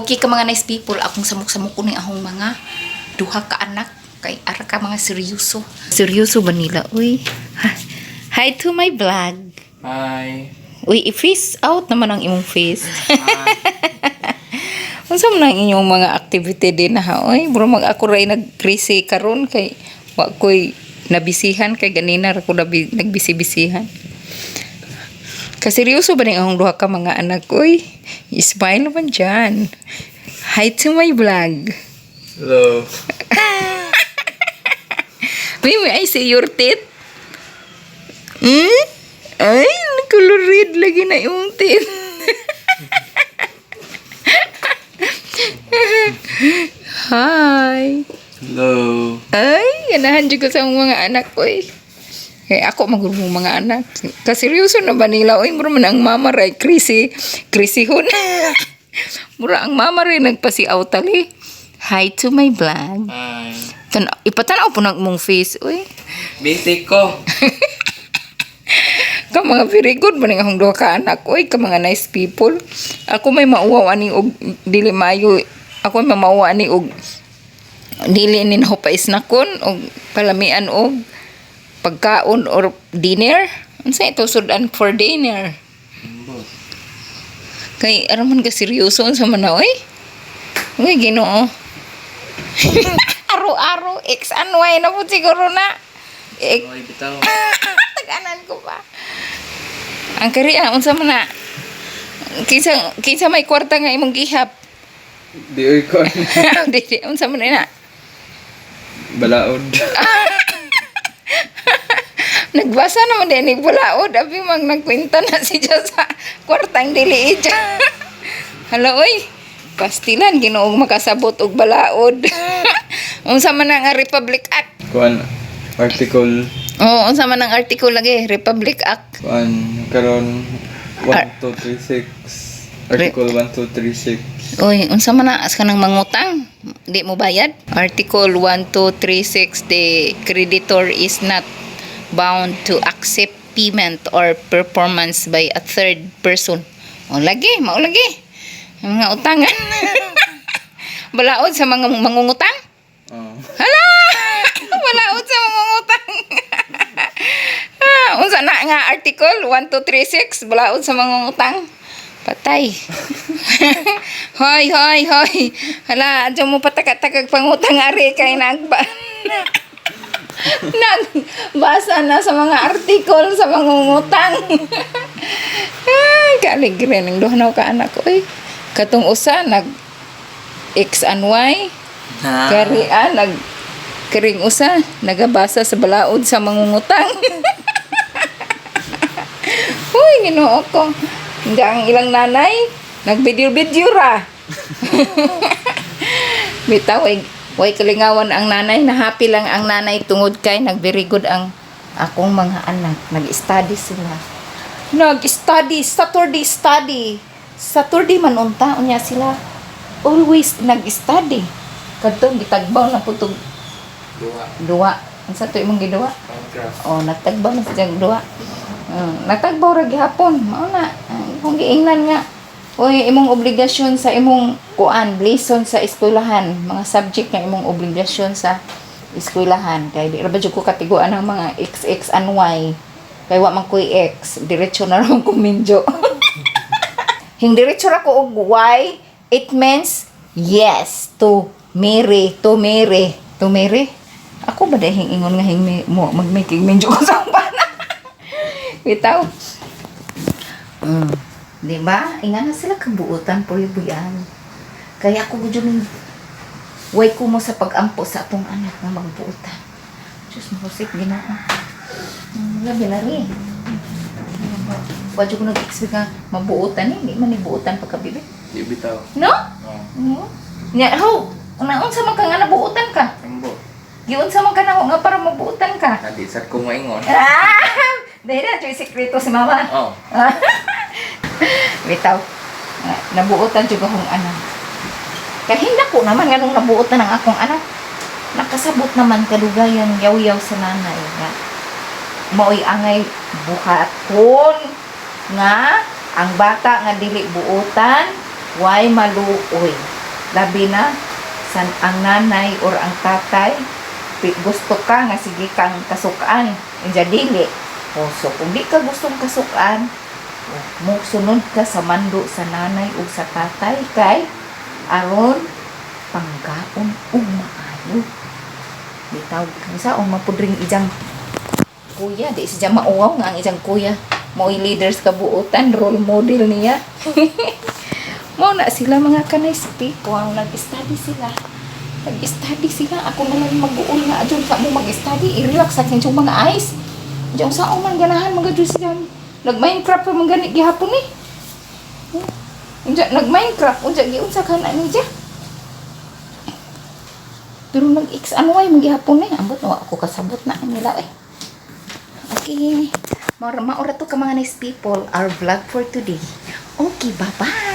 Okay ka mga nice people, akong samok-samok ko ni ahong mga duha ka anak kay ara ka mga seryoso. Seryoso ba nila? Uy. Hi to my vlog. Hi. Uy, i-face out naman ang imong face. Hi. Unsa man ang inyong mga activity din na ha? Uy, bro mag ako ray nag-crazy karon kay wa koy nabisihan kay ganina ra ko nagbisi-bisihan. Kaseryoso ba ni akong duha ka mga anak? Uy, smile naman dyan. Hi to my vlog. Hello. May I see your teeth? Ay, color red lagi na yung teeth. Hi. Hello. Ay, ganahan juga sa mga anak ko eh. Kaya ako magulong mga anak. Kaseryoso na ba nila? Uy, mura man ang mama ray, crazy hun. Mura ang mama ray nagpasiaw tali. Hi to my vlog. Hi. Ipatanaw po ng mong face, uy. Basic ko. Ka mga very good man akong duha ka anak, uy, ka mga nice people. Ako may mauwaw ani og dili mayo. Ako may mauwaw ani og dili ninho pa isnakon og palamian og pagkaon or dinner. Unsa ito sudan for dinner? Kay araman ka seryoso unsa man na, oy? Uy, Ginoo. Aro-aro X and Y na po siguro na. Hoy, bitaw. Taganan ko pa. Ang kariya unsa man na? Kinsa may kwarta nga imong gihap? Di oy ko. Di unsa man na? Balaod. Nagbasa naman din ni bulaod, abi mag nagkwenta na siya sa kwartang dili siya. Hala oy, pastilan Ginoong makasabot og balaod. Unsa man ang Republic Act? Kuan article Oo, unsa man ang article lagi Republic Act? kuan karon 1236 article 1236. Uy, unsa man na kanang mangutang? Di mo bayad? Article 1236, the creditor is not bound to accept payment or performance by a third person. O lagi, mao lagi. Ang mga utangan. Balaod sa mga mangungutang? Oh. Hala! Balaod sa mangungutang. Unsa na nga article 1236 balaod sa mangungutang? Patay. Hoy. Hala, adyo mo pataka-takag pangutang ari kay nagbasa na sa mga article sa mangungutang. Ay, kaligre ng duhanaw ka anak ko. Uy, katong usa nag X and Y. Karian nag kiring usa nagabasa sa balaod sa mangungutang. Uy, Ginoo ko. Hindi ang ilang nanay nagvideo-video ra. Bitaw, way kalingawan ang nanay, na happy lang ang nanay tungod kay nag-very good ang akong mga anak. Nag-study sila. Nag-study, Saturday man unta unya sila. Always nag-study. Kadtong gitagbaw na putog duwa. Unsa to imong giduwa? Oh, natagbaw na sa duwa. Natagbaw ra gihapon. Mao na. Kung giingnan nga oy, imong obligasyon sa imong kuan, lesson sa eskwelahan, mga subject nga imong obligasyon sa eskwelahan. Kay di ra ba jud ko katiguan ang mga XX and Y. Kay wa man koy X, diretso na ra ko minjo. Hing diretso ra ko og Y, it means yes to marry. Ako ba dahing ingon nga hing mo magmaking minjo ko sa bana. Bitaw. Di ba? Ingana sila kabuutan po yung buyan. Kaya ako gudyo ng way ko mo sa pag-ampo sa atong anak na magbuutan. Diyos mo, sip, Ginoo. Labi-lari. Wadyo ko nag-expect nga mabuutan eh. Hindi man ibuutan pagkabibi. Di bitaw. No? Oh. Nya, how? Unsa man ka nga nabuutan ka? Ambo. Giunsa man ka na nga para mabuutan ka? Adi sad ko maingon. Dahil na, ito yung sekreto si mama. Oh. Bitaw, nabuotan juga akong anak. Kaya hindi ko naman nga nung nabuotan ng akong anak. Nakasabot naman kalugayan yaw-yaw sa nanay. Maoy angay buhaton nga ang bata nga dili buotan Why maluoy. Labi na ang nanay or ang tatay gusto ka nga sige kang kasukaan inja dili. O so kung di ka gustong kasukaan, mo sunod ka sa mando sa nanay o sa tatay kay aron panggaon ug maayo. Bitaw kansa o mapudring ijang kuya di siya mauwaw nga ang ijang kuya mo'y leaders kabuutan, role model niya. Mo na sila mga kanay people, nag-study sila. Nag-study sila. Ako na lang mag-uul nga adyon sa mo mag-study. I-relax sa kinsong mga eyes. Diyan sa man ganahan mga dyan sila. Nag-Minecraft pa mga ganit gihapon eh. Nag-Minecraft. Unja giunsa ka na niya. Pero nag-X ano ay mga gihapon eh. Ambot no ako kasabot na nila eh. Okay. Maura to ka mga nice people. Our vlog for today. Okay, bye-bye.